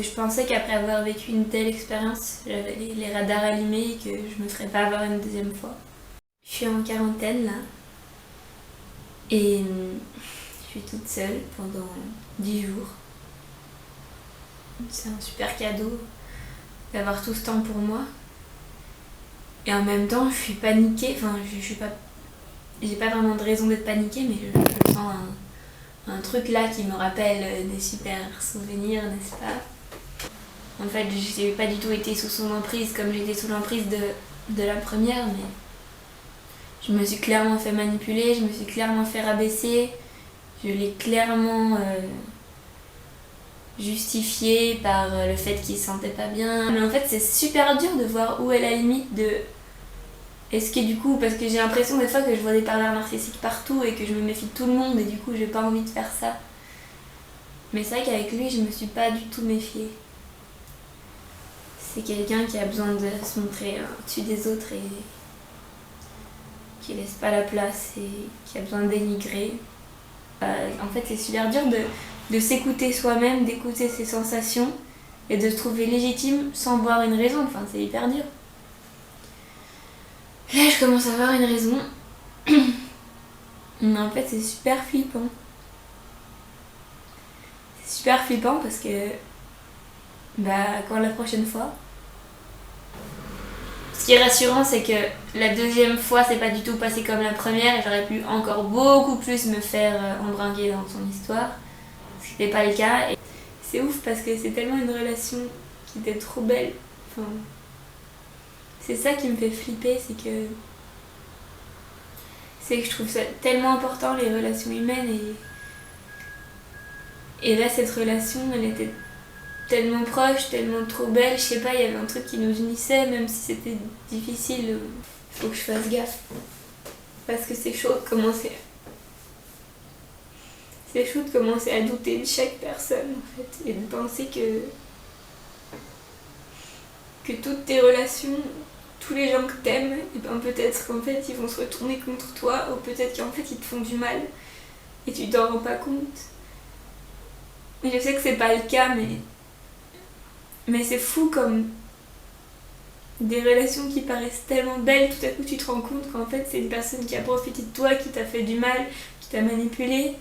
Je pensais qu'après avoir vécu une telle expérience, j'avais les radars allumés et que je me ferais pas avoir une deuxième fois. Je suis en quarantaine là et je suis toute seule pendant 10 jours. C'est un super cadeau d'avoir tout ce temps pour moi. Et en même temps, je suis paniquée. Enfin, je suis pas. J'ai pas vraiment de raison d'être paniquée, mais je sens un truc là qui me rappelle des super souvenirs, n'est-ce pas? En fait, j'ai pas du tout été sous son emprise comme j'étais sous l'emprise de la première, mais je me suis clairement fait manipuler, je me suis clairement fait rabaisser, je l'ai clairement justifié par le fait qu'il se sentait pas bien. Mais en fait, c'est super dur de voir où est la limite de... Est-ce que du coup, parce que j'ai l'impression des fois que je vois des pervers narcissiques partout et que je me méfie de tout le monde et du coup j'ai pas envie de faire ça. Mais c'est vrai qu'avec lui, je me suis pas du tout méfiée. C'est quelqu'un qui a besoin de se montrer au-dessus des autres et qui laisse pas la place et qui a besoin de dénigrer. En fait, c'est super dur de s'écouter soi-même, d'écouter ses sensations et de se trouver légitime sans voir une raison. Enfin, c'est hyper dur. Là, je commence à avoir une raison. Mais en fait, c'est super flippant. C'est super flippant parce que... quand la prochaine fois... Ce qui est rassurant, c'est que la deuxième fois, c'est pas du tout passé comme la première et j'aurais pu encore beaucoup plus me faire embringuer dans son histoire. Ce qui n'était pas le cas. Et c'est ouf parce que c'est tellement une relation qui était trop belle. Enfin, c'est ça qui me fait flipper, c'est que je trouve ça tellement important, les relations humaines. Et là, cette relation, elle était tellement proche, tellement trop belle. Je sais pas, il y avait un truc qui nous unissait, même si c'était difficile. Il faut que je fasse gaffe. Parce que c'est chaud de commencer. C'est chaud de commencer à douter de chaque personne, en fait. Et de penser que toutes tes relations, tous les gens que t'aimes, et peut-être qu'en fait ils vont se retourner contre toi, ou peut-être qu'en fait ils te font du mal et tu t'en rends pas compte. Et je sais que c'est pas le cas, mais c'est fou comme des relations qui paraissent tellement belles, tout à coup tu te rends compte qu'en fait c'est une personne qui a profité de toi, qui t'a fait du mal, qui t'a manipulé.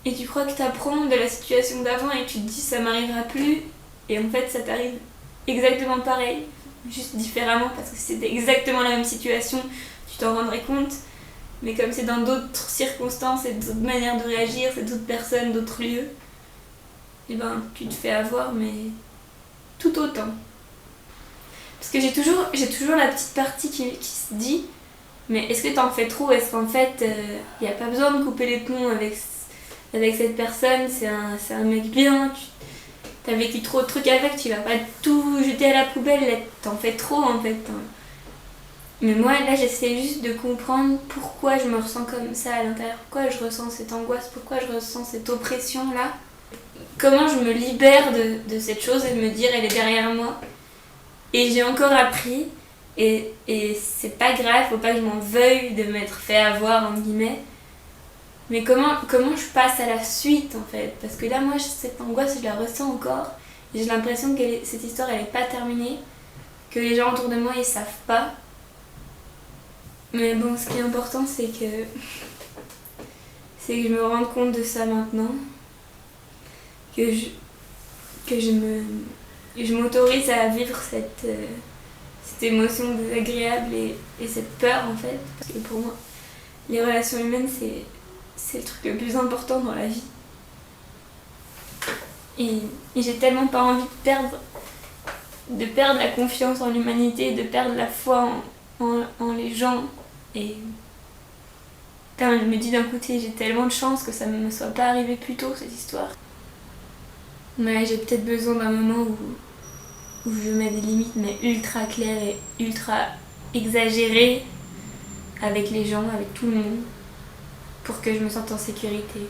Et tu crois que t'apprends de la situation d'avant et tu te dis ça m'arrivera plus, et en fait ça t'arrive exactement pareil. Juste différemment, parce que si c'était exactement la même situation, tu t'en rendrais compte. Mais comme c'est dans d'autres circonstances et d'autres manières de réagir, c'est d'autres personnes, d'autres lieux, et tu te fais avoir, mais tout autant. Parce que j'ai toujours la petite partie qui se dit, mais est-ce que t'en fais trop? Est-ce qu'en fait, y a pas besoin de couper les ponts avec cette personne? C'est un mec bien, t'as vécu trop de trucs avec, tu vas pas tout jeter à la poubelle, là, t'en fais trop en fait. Mais moi là j'essaie juste de comprendre pourquoi je me ressens comme ça à l'intérieur, pourquoi je ressens cette angoisse, pourquoi je ressens cette oppression là. Comment je me libère de cette chose et de me dire elle est derrière moi. Et j'ai encore appris, et c'est pas grave, faut pas que je m'en veuille de m'être fait avoir entre guillemets. Mais comment je passe à la suite en fait? Parce que là moi cette angoisse je la ressens encore et j'ai l'impression que cette histoire elle est pas terminée, que les gens autour de moi ils savent pas. Mais bon, ce qui est important c'est que je me rende compte de ça maintenant, que je m'autorise à vivre cette émotion désagréable et cette peur en fait, parce que pour moi les relations humaines c'est le truc le plus important dans la vie. Et j'ai tellement pas envie de perdre la confiance en l'humanité, de perdre la foi en les gens. Et je me dis d'un côté, j'ai tellement de chance que ça ne me soit pas arrivé plus tôt cette histoire. Mais j'ai peut-être besoin d'un moment où je mets des limites, mais ultra claires et ultra exagérées avec les gens, avec tout le monde, pour que je me sente en sécurité.